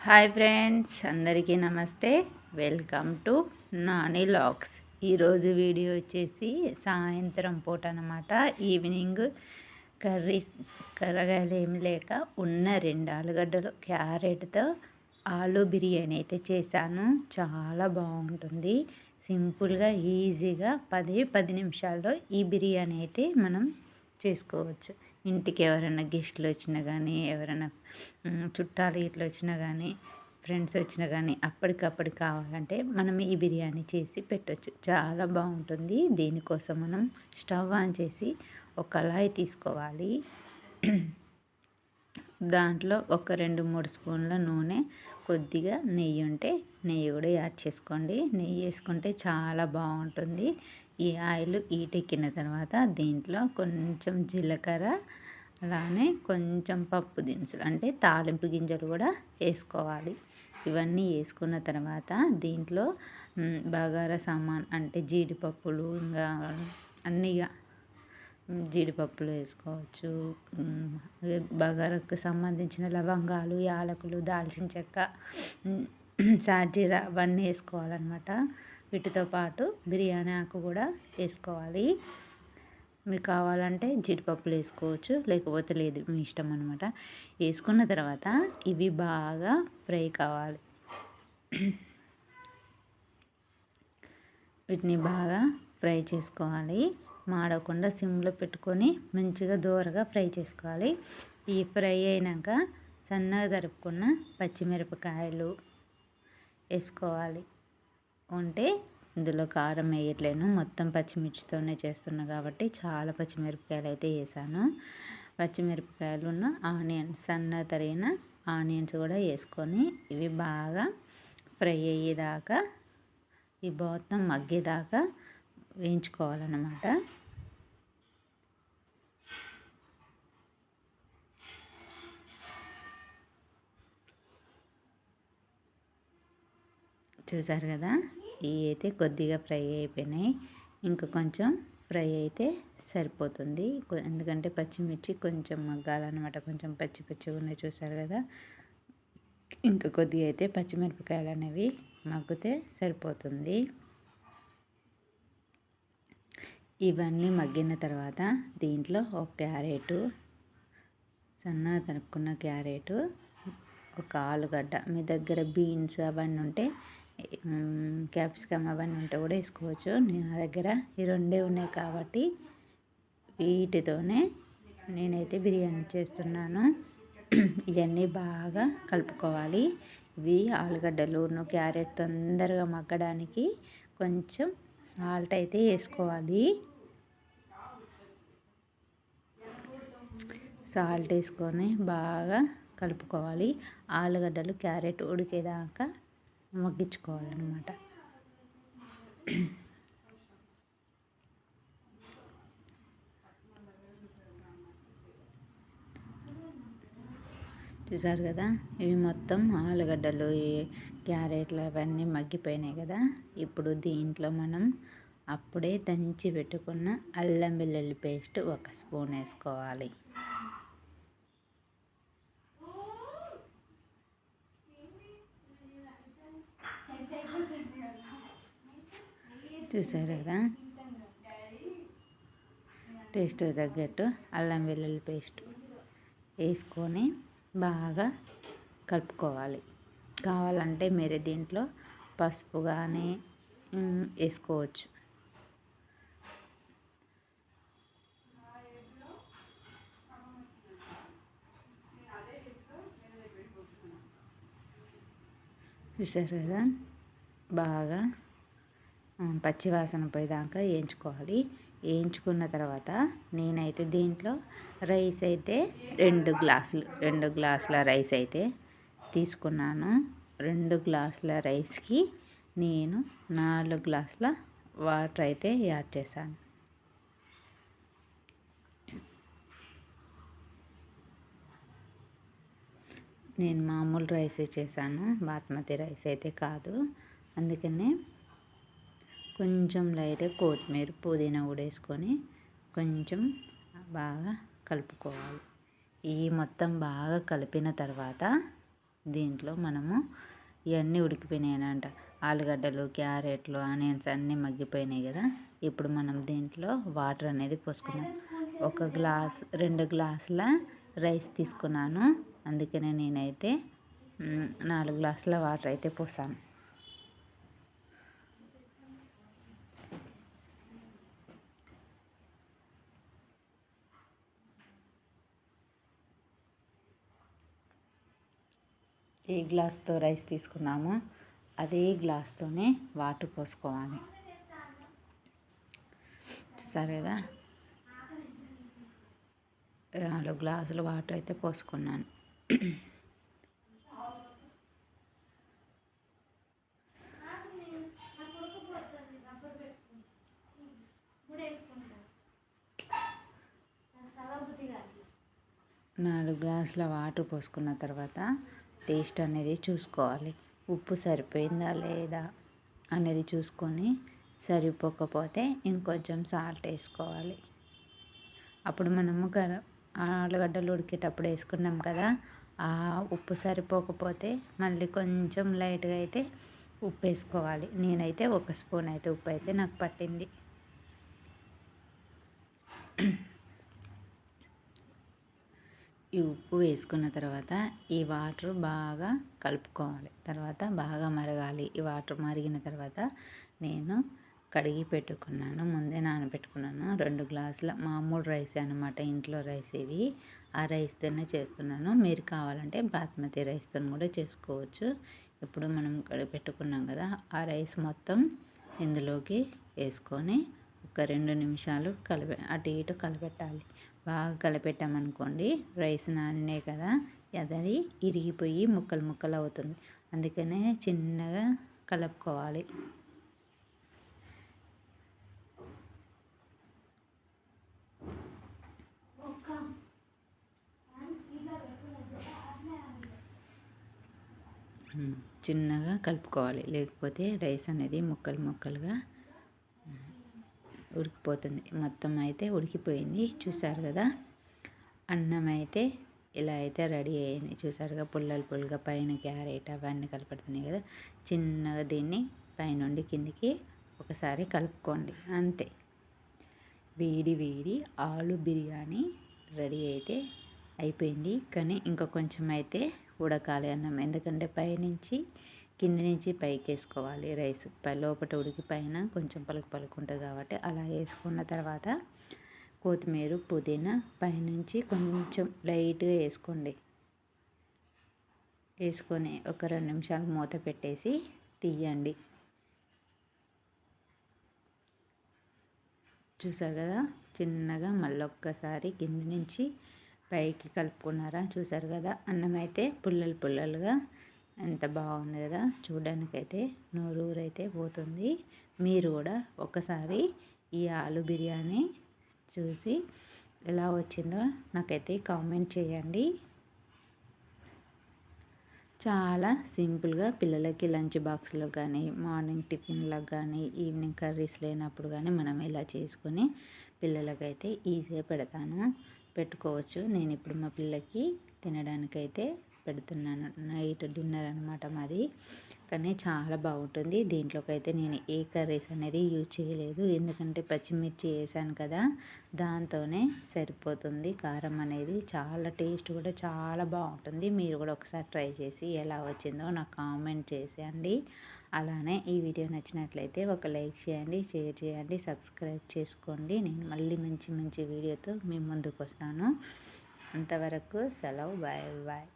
Hi friends, అందరికీ నమస్తే. Welcome to Nani vlogs. ఈరోజు వీడియో వచ్చేసి సాయంత్రం పూట అన్నమాట. ఈవినింగ్ కూరగాయలు ఏమి లేక ఉన్న 2 ఆలుగడ్డలు క్యారెట్తో ఆలు బిర్యానీ అయితే చేశాను. చాలా బాగుంటుంది. సింపుల్గా ఈజీగా 10 నిమిషాల్లో ఈ బిర్యానీ అయితే మనం చేసుకోవచ్చు. ఇంటికి ఎవరైనా గెస్ట్లు వచ్చినా కానీ, ఎవరైనా చుట్టాలు ఇట్లా వచ్చినా కానీ, ఫ్రెండ్స్ వచ్చినా కానీ అప్పటికప్పుడు కావాలంటే మనం ఈ బిర్యానీ చేసి పెట్టవచ్చు. చాలా బాగుంటుంది. దీనికోసం మనం స్టవ్ ఆన్ చేసి ఒక కళాయి తీసుకోవాలి. దాంట్లో ఒక 2-3 స్పూన్ల నూనె, కొద్దిగా నెయ్యి ఉంటే నెయ్యి కూడా యాడ్ చేసుకోండి. నెయ్యి వేసుకుంటే చాలా బాగుంటుంది. ఈ ఆయిల్ హీటెక్కిన తర్వాత దీంట్లో కొంచెం జీలకర్ర, అలానే కొంచెం పప్పు దినుసులు అంటే తాలింపు గింజలు కూడా వేసుకోవాలి. ఇవన్నీ వేసుకున్న తర్వాత దీంట్లో బగారా సామాన్ అంటే జీడిపప్పులు, ఇంకా అన్నీగా జీడిపప్పులు వేసుకోవచ్చు. బగారాకు సంబంధించిన లవంగాలు, యాలకులు, దాల్చిన చెక్క, సాజీరా అవన్నీ వేసుకోవాలన్నమాట. వీటితో పాటు బిర్యానీ ఆకు కూడా వేసుకోవాలి. మీకు కావాలంటే జీడిపప్పులు వేసుకోవచ్చు, లేకపోతే లేదు, మీ ఇష్టం అనమాట. వేసుకున్న తర్వాత ఇవి బాగా ఫ్రై కావాలి. వీటిని బాగా ఫ్రై చేసుకోవాలి. మాడకుండా సిమ్లో పెట్టుకొని మంచిగా దోరగా ఫ్రై చేసుకోవాలి. ఈ ఫ్రై అయినాక సన్నగా తరుపుకున్న పచ్చిమిరపకాయలు వేసుకోవాలి. ఉంటే ఇందులో కారం వేయట్లేను, మొత్తం పచ్చిమిర్చితోనే చేస్తున్నా కాబట్టి చాలా పచ్చిమిరపకాయలు అయితే వేసాను. పచ్చిమిరపకాయలు ఉన్న ఆనియన్స్, సన్నగా తరిగిన ఆనియన్స్ కూడా వేసుకొని ఇవి బాగా ఫ్రై అయ్యేదాకా, ఈ మొత్తం మగ్గేదాకా వేయించుకోవాలన్నమాట. చూసారు కదా, ఇవి అయితే కొద్దిగా ఫ్రై అయిపోయినాయి. ఇంకా కొంచెం ఫ్రై అయితే సరిపోతుంది. ఎందుకంటే పచ్చిమిర్చి కొంచెం మగ్గాలన్నమాట, కొంచెం పచ్చి పచ్చిగా ఉన్నాయి. చూసారు కదా, ఇంకా కొద్దిగా అయితే పచ్చిమిరపకాయలు అనేవి మగ్గితే సరిపోతుంది. ఇవన్నీ మగ్గిన తర్వాత దీంట్లో ఒక క్యారెట్, సన్నగా తరుపుకున్న క్యారెట్, ఒక ఆలుగడ్డ, మీ దగ్గర బీన్స్ అవన్నీ ఉంటే క్యాప్సికమ్ అవన్నీ ఉంటే కూడా వేసుకోవచ్చు. నా దగ్గర ఈ 2 ఉన్నాయి కాబట్టి వీటితోనే నేనైతే బిర్యానీ చేస్తున్నాను. ఇవన్నీ బాగా కలుపుకోవాలి. ఇవి ఆలుగడ్డలు, క్యారెట్ తొందరగా మగ్గడానికి కొంచెం సాల్ట్ అయితే వేసుకోవాలి. సాల్ట్ వేసుకొని బాగా కలుపుకోవాలి. ఆలుగడ్డలు, క్యారెట్ ఉడికేదాకా మగ్గించుకోవాలన్నమాట. చూసారు కదా, ఇవి మొత్తం ఆలుగడ్డలు, క్యారెట్లు అవన్నీ మగ్గిపోయినాయి కదా. ఇప్పుడు దీంట్లో మనం అప్పుడే దంచి పెట్టుకున్న అల్లం వెల్లుల్లి పేస్ట్ 1 స్పూన్ వేసుకోవాలి. చూసారు కదా, టేస్ట్ తగ్గట్టు అల్లం వెల్లుల్లి పేస్ట్ వేసుకొని బాగా కలుపుకోవాలి. కావాలంటే మీరు దీంట్లో పసుపు కానీ వేసుకోవచ్చు. చూసారు కదా, బాగా పచ్చివాసన పోయేదాకా వేయించుకోవాలి. వేయించుకున్న తర్వాత నేనైతే దీంట్లో రైస్ అయితే 2 గ్లాసుల రైస్ అయితే తీసుకున్నాను. 2 గ్లాసుల రైస్కి నేను 4 గ్లాసుల వాటర్ అయితే యాడ్ చేశాను. నేను మామూలు రైసే చేశాను, బాస్మతి రైస్ అయితే కాదు. అందుకనే కొంచెం లైట్గా కొత్తిమీర, పుదీనా కూడా వేసుకొని కొంచెం బాగా కలుపుకోవాలి. ఈ మొత్తం బాగా కలిపిన తర్వాత దీంట్లో మనము ఇవన్నీ ఉడికిపోయినాయనంట. ఆలుగడ్డలు, క్యారెట్లు, ఆనియన్స్ అన్నీ మగ్గిపోయినాయి కదా. ఇప్పుడు మనం దీంట్లో వాటర్ అనేది పోసుకుందాం. 2 గ్లాసుల రైస్ తీసుకున్నాను. అందుకనే నేనైతే 4 గ్లాసుల వాటర్ అయితే పోసాను. ఏ గ్లాస్తో రైస్ తీసుకున్నామో అదే గ్లాస్తోనే వాటర్ పోసుకోవాలి. చూసారు కదా, 4 గ్లాసులు వాటర్ అయితే పోసుకున్నాను. నాలుగు గ్లాసుల వాటర్ పోసుకున్న తర్వాత టేస్ట్ అనేది చూసుకోవాలి. ఉప్పు సరిపోయిందా లేదా అనేది చూసుకొని, సరిపోకపోతే ఇంకొంచెం సాల్ట్ వేసుకోవాలి. అప్పుడు మనము ఆలుగడ్డలు ఉడికేటప్పుడు వేసుకున్నాం కదా, ఆ ఉప్పు సరిపోకపోతే మళ్ళీ కొంచెం లైట్గా అయితే ఉప్పు వేసుకోవాలి. నేనైతే 1 స్పూన్ అయితే ఉప్పు అయితే నాకు పట్టింది. ఈ ఉప్పు వేసుకున్న తర్వాత ఈ వాటర్ బాగా కలుపుకోవాలి. తర్వాత బాగా మరగాలి. ఈ వాటర్ మరిగిన తర్వాత నేను కడిగి పెట్టుకున్నాను, ముందే నానబెట్టుకున్నాను 2 గ్లాసుల మామూలు రైస్ అనమాట, ఇంట్లో రైస్ ఇవి. ఆ రైస్తోనే చేస్తున్నాను. మీరు కావాలంటే బాస్మతి రైస్తో కూడా చేసుకోవచ్చు. ఇప్పుడు మనం కడిగి పెట్టుకున్నాం కదా, ఆ రైస్ మొత్తం ఇందులోకి వేసుకొని ఒక 2 నిమిషాలు అటు ఇటు కలిపెట్టాలి. బాగా కలిపెట్టామనుకోండి, రైస్ నానినే కదా, అది ఇరిగిపోయి ముక్కలు ముక్కలు అవుతుంది. అందుకనే చిన్నగా కలుపుకోవాలి. చిన్నగా కలుపుకోవాలి, లేకపోతే రైస్ అనేది ముక్కలు ముక్కలుగా ఉడికిపోతుంది. మొత్తం అయితే ఉడికిపోయింది. చూసారు కదా, అన్నం అయితే ఇలా అయితే రెడీ అయింది. చూసారుగా, పుల్లలుగా పైన క్యారెట్ అవన్నీ కలపడుతున్నాయి కదా. చిన్నగా దీన్ని పైనుండి కిందికి ఒకసారి కలుపుకోండి, అంతే. వేడి వేడి ఆలు బిర్యానీ రెడీ అయితే అయిపోయింది. కానీ ఇంకా కొంచెం అయితే ఉడకాలి అన్నం, ఎందుకంటే పైనుంచి కింది నుంచి పైకి వేసుకోవాలి రైస్. లోపల ఉడికి పైన కొంచెం పలుకుంటుంది కాబట్టి అలా వేసుకున్న తర్వాత కొత్తిమీర, పుదీనా పైనుంచి కొంచెం లైట్గా వేసుకోండి. వేసుకొని ఒక 2 నిమిషాలు మూత పెట్టేసి తీయండి. చూసారు కదా, చిన్నగా మళ్ళొక్కసారి కింది నుంచి పైకి కలుపుకున్నారా. చూసారు కదా, అన్నం అయితే పుల్లలుగా ఎంత బాగుంది కదా. చూడడానికైతే నోరూరైతే పోతుంది. మీరు కూడా ఒకసారి ఈ ఆలు బిర్యానీ చూసి ఎలా వచ్చిందో నాకైతే కామెంట్ చేయండి. చాలా సింపుల్గా పిల్లలకి లంచ్ బాక్స్లో కానీ, మార్నింగ్ టిఫిన్లకు కానీ, ఈవినింగ్ కర్రీస్ లేనప్పుడు కానీ మనం ఇలా చేసుకొని పిల్లలకైతే ఈజీగా పెట్టుకోవచ్చు. నేను ఇప్పుడు మా పిల్లకి తినడానికైతే పెడుతున్నాను. నైట్ డిన్నర్ అనమాట మాది. కానీ చాలా బాగుంటుంది. దీంట్లోకి అయితే నేను ఏ కర్రీస్ అనేది యూజ్ చేయలేదు, ఎందుకంటే పచ్చిమిర్చి వేసాను కదా, దాంతోనే సరిపోతుంది. కారం అనేది చాలా టేస్ట్ కూడా చాలా బాగుంటుంది. మీరు కూడా ఒకసారి ట్రై చేసి ఎలా వచ్చిందో నాకు కామెంట్ చేసేయండి. అలానే ఈ వీడియో నచ్చినట్లయితే ఒక లైక్ చేయండి, షేర్ చేయండి, సబ్స్క్రైబ్ చేసుకోండి. నేను మళ్ళీ మంచి వీడియోతో మీ ముందుకు వస్తాను. అంతవరకు సెలవు, బాయ్ బాయ్.